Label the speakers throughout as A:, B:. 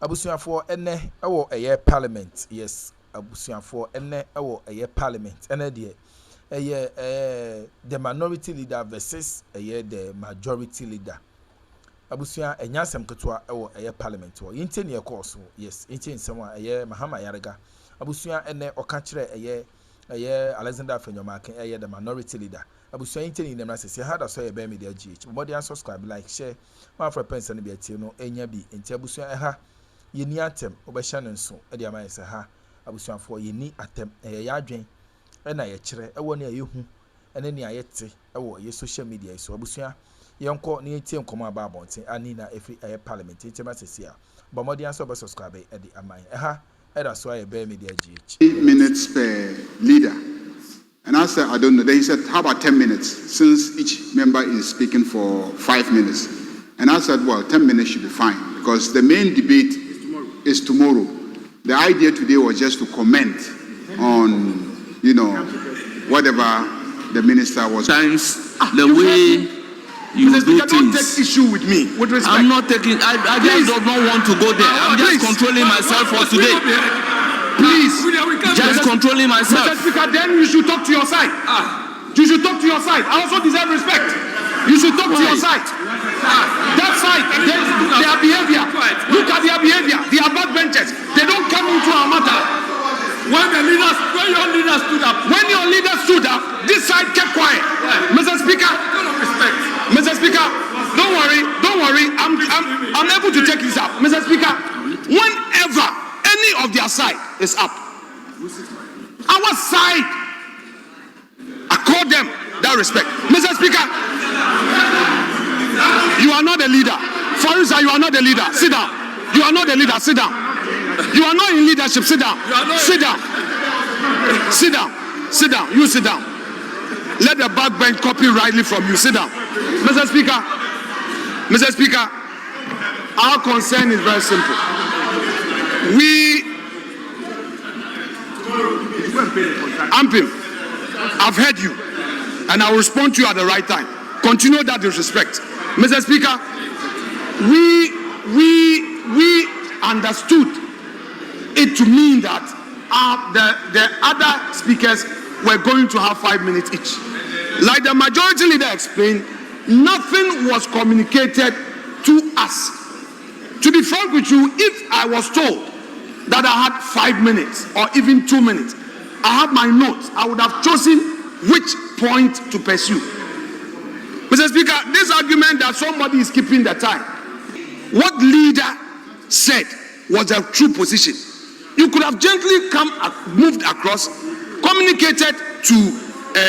A: abusuafo ene ewo eye parliament. Yes, abusuafo ene ewo eye parliament. Ene de the minority leader versus the majority leader. Abusua enyasem ketwa ewo eye parliament wo yinte ne course. Yes, yinte nsem a eye Mahama Ayariga. Abusua ene oka kire eye Alexander Afenyomarkins eye the minority leader. Abusua yinte ne nemra sese hada so ye be media GH. Body and subscribe, like, share. Ma for pension be atie no enya bi enti abusua eha yeni atem obehya ne nso e de amaye se ha abusuafo yeni atem ye adwen e na ye kire e woni ayehu ene ne ayete e wo ye social media so abusua yenko ne yetie nkomo aba abonten ani na efi parliament enti ma sese a bomodi anso be subscribe e de amaye eha e da so aye be media GH
B: 8 minutes per leader. And I said, I don't know. Then he said, how about 10 minutes since each member is speaking for 5 minutes? And I said, well, 10 minutes should be fine because the main debate is tomorrow. The idea today was just to comment on, whatever the minister was.
C: Times the way you do things.
B: Don't take issue with me. With respect.
C: I'm not taking. I just do not want to go there. I'm just controlling myself for today.
B: Please,
C: just controlling myself.
B: Mr. Speaker, then you should talk to your side. You should talk to your side. I also deserve respect. You should talk to your side. That side, their behavior. Look at their behavior. They are backbenchers. They don't come into our matter. When your leader stood up, this side kept quiet. Mr. Speaker, don't worry. I'm able to take this up. Mr. Speaker, whenever any of their side is up, our side, accord them that respect. Mr. Speaker, you are not a leader. Farisa, you are not a leader. Sit down. You are not a leader. Sit down. You are not in leadership. Sit down. Sit down. Sit down. Sit down. You sit down. Let the backbench copy rightly from you. Sit down. Mr. Speaker, our concern is very simple. Ampim, I've heard you, and I will respond to you at the right time. Continue that disrespect. Mr. Speaker, we understood it to mean that the other speakers were going to have 5 minutes each. Like the majority leader explained, nothing was communicated to us. To be frank with you, if I was told that I had 5 minutes or even 2 minutes, I have my notes, I would have chosen which point to pursue. Mr. Speaker, this argument that somebody is keeping the time, what leader said was a true position. You could have gently moved across, communicated to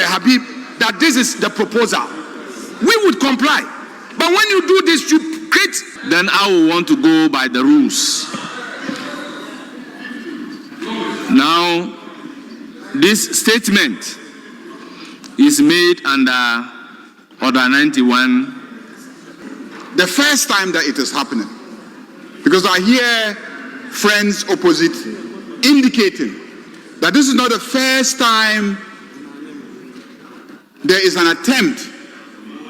B: Habib that this is the proposal. We would comply. But when you do this, you create.
C: Then I will want to go by the rules. Now, this statement is made under Order 91.
B: The first time that it is happening. Because I hear friends opposite indicating that this is not the first time there is an attempt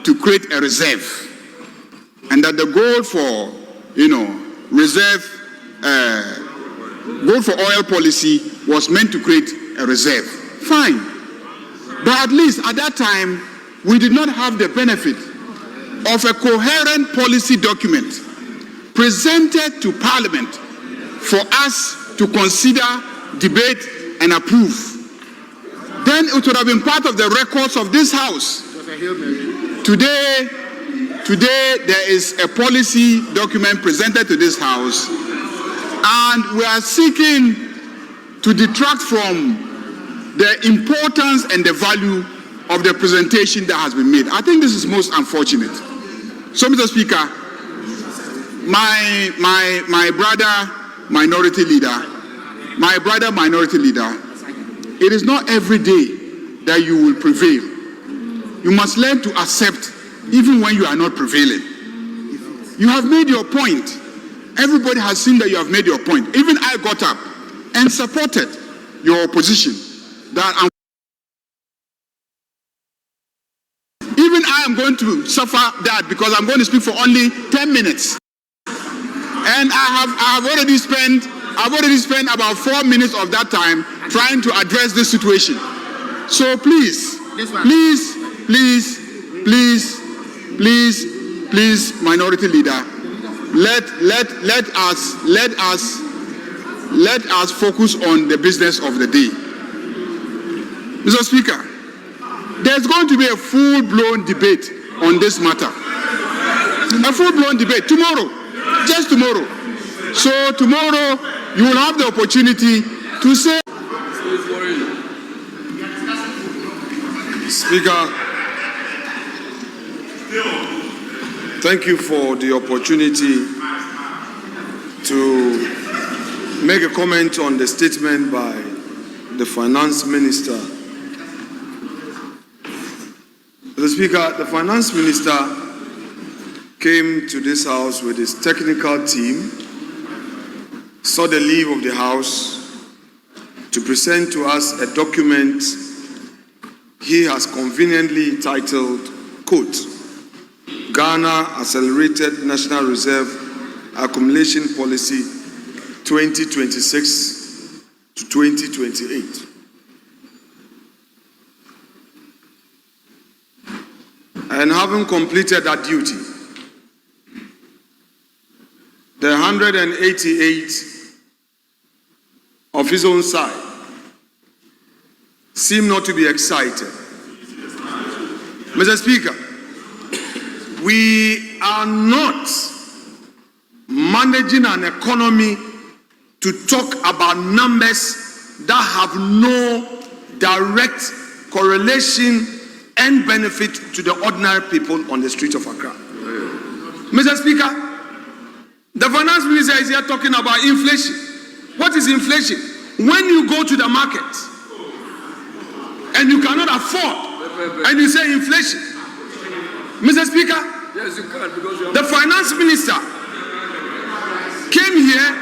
B: to create a reserve. And that the goal for, goal for oil policy was meant to create a reserve. Fine. But at least at that time, we did not have the benefit of a coherent policy document presented to Parliament for us to consider, debate, and approve. Then it would have been part of the records of this House. Today there is a policy document presented to this House, and we are seeking to detract from the importance and the value of the presentation that has been made. I think this is most unfortunate. So, Mr. Speaker, my brother minority leader, it is not every day that you will prevail. You must learn to accept even when you are not prevailing. You have made your point. Everybody has seen that you have made your point. Even I got up and supported your position. Even I am going to suffer that because I'm going to speak for only 10 minutes. And I've already spent about 4 minutes of that time trying to address this situation. So please, Minority Leader, let us focus on the business of the day. Mr. Speaker, there's going to be a full-blown debate on this matter. A full-blown debate tomorrow, just tomorrow. So tomorrow you will have the opportunity to say. Speaker, thank you for the opportunity to make a comment on the statement by the Finance Minister. Mr. Speaker, the Finance Minister came to this House with his technical team, sought the leave of the House to present to us a document he has conveniently titled, quote, Ghana Accelerated National Reserve Accumulation Policy 2026 to 2028. And having completed that duty, the 188 of his own side seem not to be excited. Mr. Speaker, we are not managing an economy to talk about numbers that have no direct correlation and benefit to the ordinary people on the streets of Accra. Mr. Speaker, the Finance Minister is here talking about inflation. What is inflation? When you go to the market and you cannot afford and you say inflation. Mr. Speaker,
C: yes, you can, because you
B: the Finance Minister came here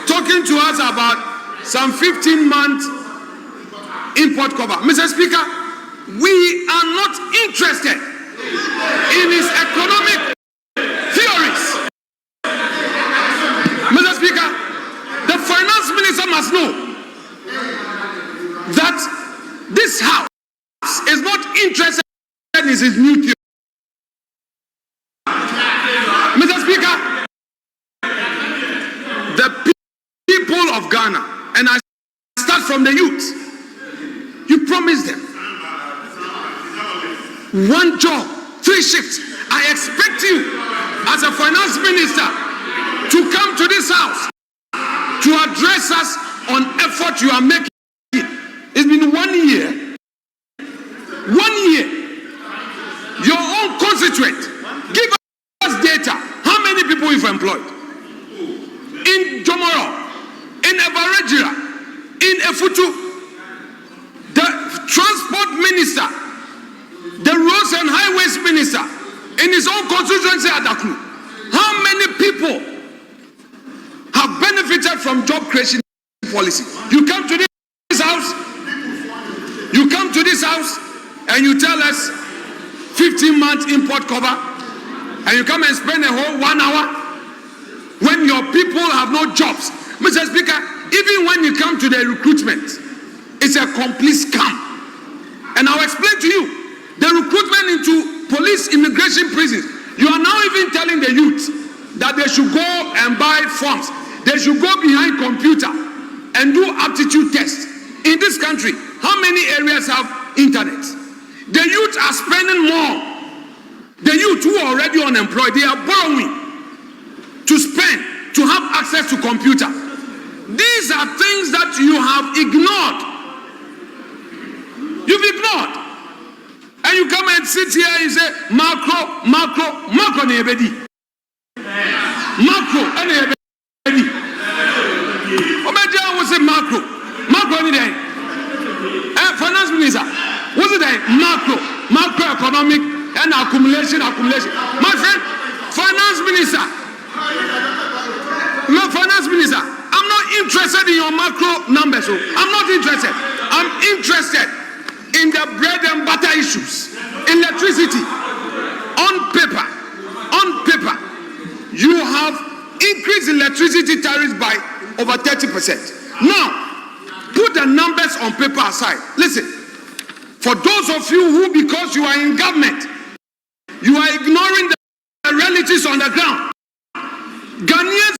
B: talking to us about some 15-month import cover. Mr. Speaker, we are not interested in his economic theories. Mr. Speaker, the Finance Minister must know that this House is not interested in his new theory. Mr. Speaker, the people of Ghana, and I start from the youth, you promised them 1 job, 3 shifts. I expect you as a finance minister to come to this house to address us on effort you are making. It's been 1 year. 1 year. Your own constituent, give us data. How many people you've employed? In Jomoro, in Evaregila, in Efutu, the transport minister, the roads and highways minister, in his own constituency at Akroma. How many people have benefited from job creation policy? You come to this house, and you tell us 15-month import cover, and you come and spend a whole 1 hour when your people have no jobs. Mr. Speaker, even when you come to the recruitment, it's a complete scam. And I'll explain to you, the recruitment into police, immigration, prisons, you are now even telling the youth that they should go and buy forms. They should go behind computer and do aptitude tests. In this country, how many areas have internet? The youth are spending more. The youth who are already unemployed, they are borrowing to spend, to have access to computer. These are things that you have ignored. You've ignored. And you come and sit here and say, macro, nebedi. Macro, nebedi. Omedia was a macro any day. Finance Minister, what's it day? Macroeconomic and accumulation. My friend, Finance Minister, I'm not interested in your macro numbers. So I'm not interested. I'm interested in the bread and butter issues. Electricity. On paper, you have increased electricity tariffs by over 30%. Now, put the numbers on paper aside. Listen, for those of you who, because you are in government, you are ignoring the realities on the ground. Ghanaians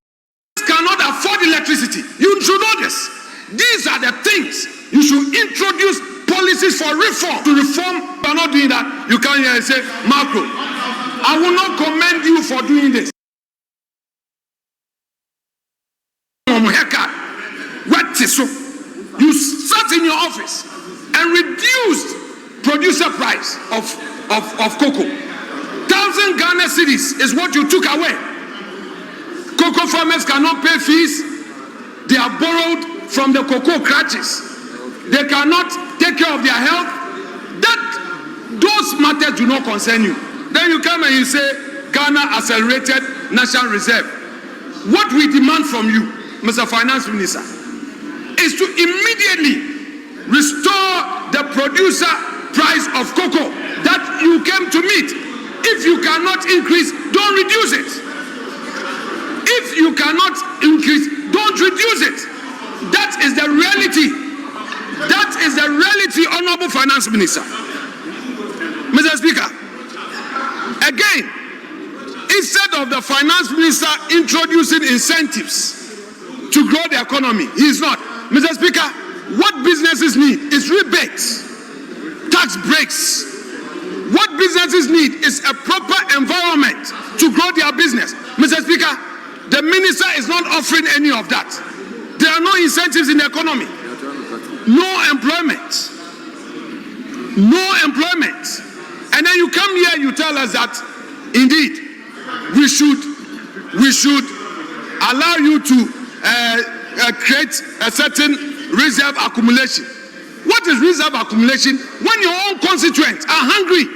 B: cannot afford electricity. You should know this. These are the things you should introduce policies for reform. To reform, you are not doing that. You come here and say, Marco, I will not commend you for doing this. You sat in your office and reduced producer price of cocoa. 1,000 Ghana cedis is what you took away. Cocoa farmers cannot pay fees. They are borrowed from the cocoa crutches. They cannot take care of their health. Those matters do not concern you. Then you come and you say Ghana accelerated national reserve. What we demand from you, Mr. Finance Minister, is to immediately restore the producer price of cocoa that you came to meet. If you cannot increase, don't reduce it. If you cannot increase, don't reduce it. That is the reality. That is the reality, Honorable Finance Minister. Mr. Speaker, again, instead of the Finance Minister introducing incentives to grow the economy, he is not. Mr. Speaker, what businesses need is rebates, tax breaks. What businesses need is a proper environment to grow their business. Mr. Speaker, the minister is not offering any of that. There are no incentives in the economy. No employment. No employment. And then you come here, you tell us that indeed we should allow you to create a certain reserve accumulation. What is reserve accumulation? When your own constituents are hungry,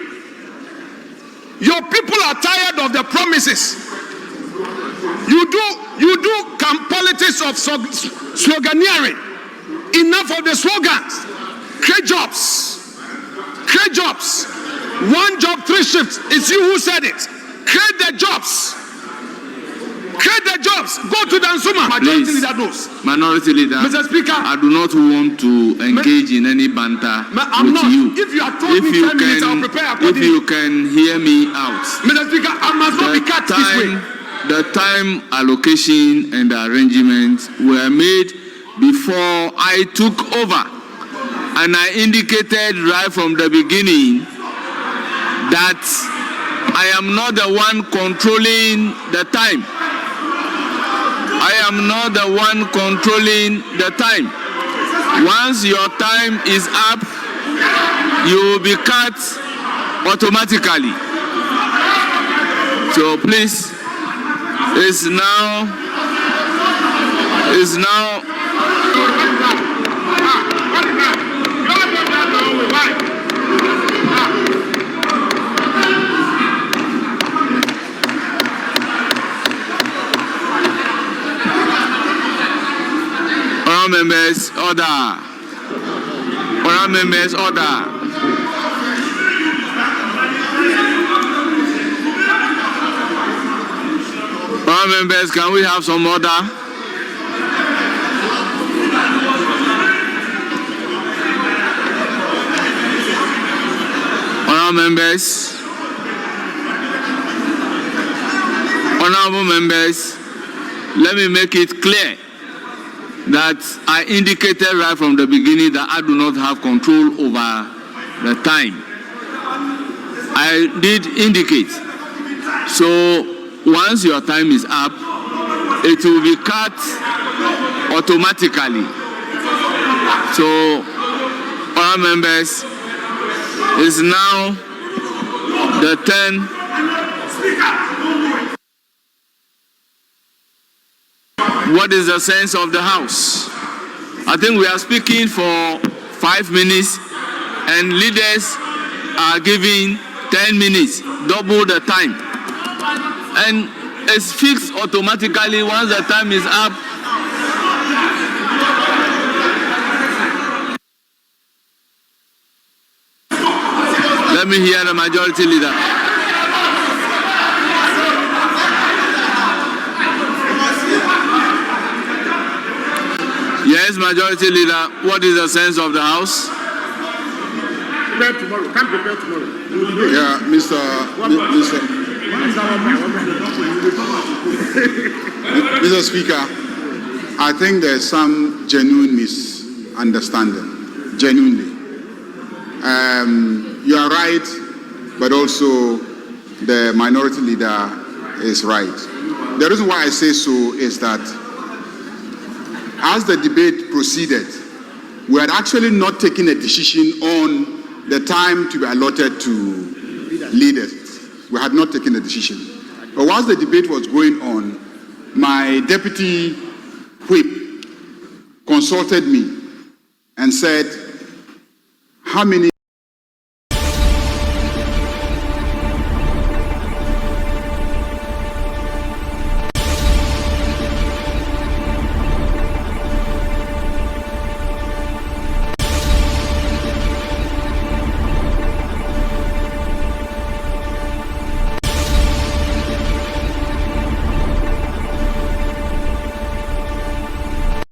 B: your people are tired of the promises. You do politics of sloganeering. Enough of the slogans. Create jobs. Create jobs. 1 job, 3 shifts. It's you who said it. Create the jobs. Create the jobs. Go to Dansuma. Majority leader knows.
C: Minority leader.
B: Mr. Speaker,
C: I do not want to engage in any banter with you.
B: If you are told me 10 minutes, I'll prepare accordingly.
C: If you can hear me out.
B: Mr. Speaker, I must not be cut this way.
C: The time allocation and the arrangements were made before I took over, and I indicated right from the beginning that I am not the one controlling the time. I am not the one controlling the time. Once your time is up, you will be cut automatically. So please, it's now. Honourable members, order. Honourable members, order. Honourable members, can we have some order? Honourable members, honourable members, let me make it clear that I indicated right from the beginning that I do not have control over the time. I did indicate. So once your time is up, it will be cut automatically. So, honourable members, it's now the turn. What is the sense of the House? I think we are speaking for 5 minutes and leaders are giving 10 minutes, double the time. And it's fixed automatically once the time is up. Let me hear the majority leader. Yes, Majority Leader, what is the sense of the House?
B: Prepare tomorrow. Can't prepare tomorrow.
D: Yeah, Mr. Speaker, I think there's some genuine misunderstanding. Genuinely. You are right, but also the minority leader is right. The reason why I say so is that as the debate proceeded, we had actually not taken a decision on the time to be allotted to leaders. We had not taken a decision. But whilst the debate was going on, my deputy whip consulted me and said, how many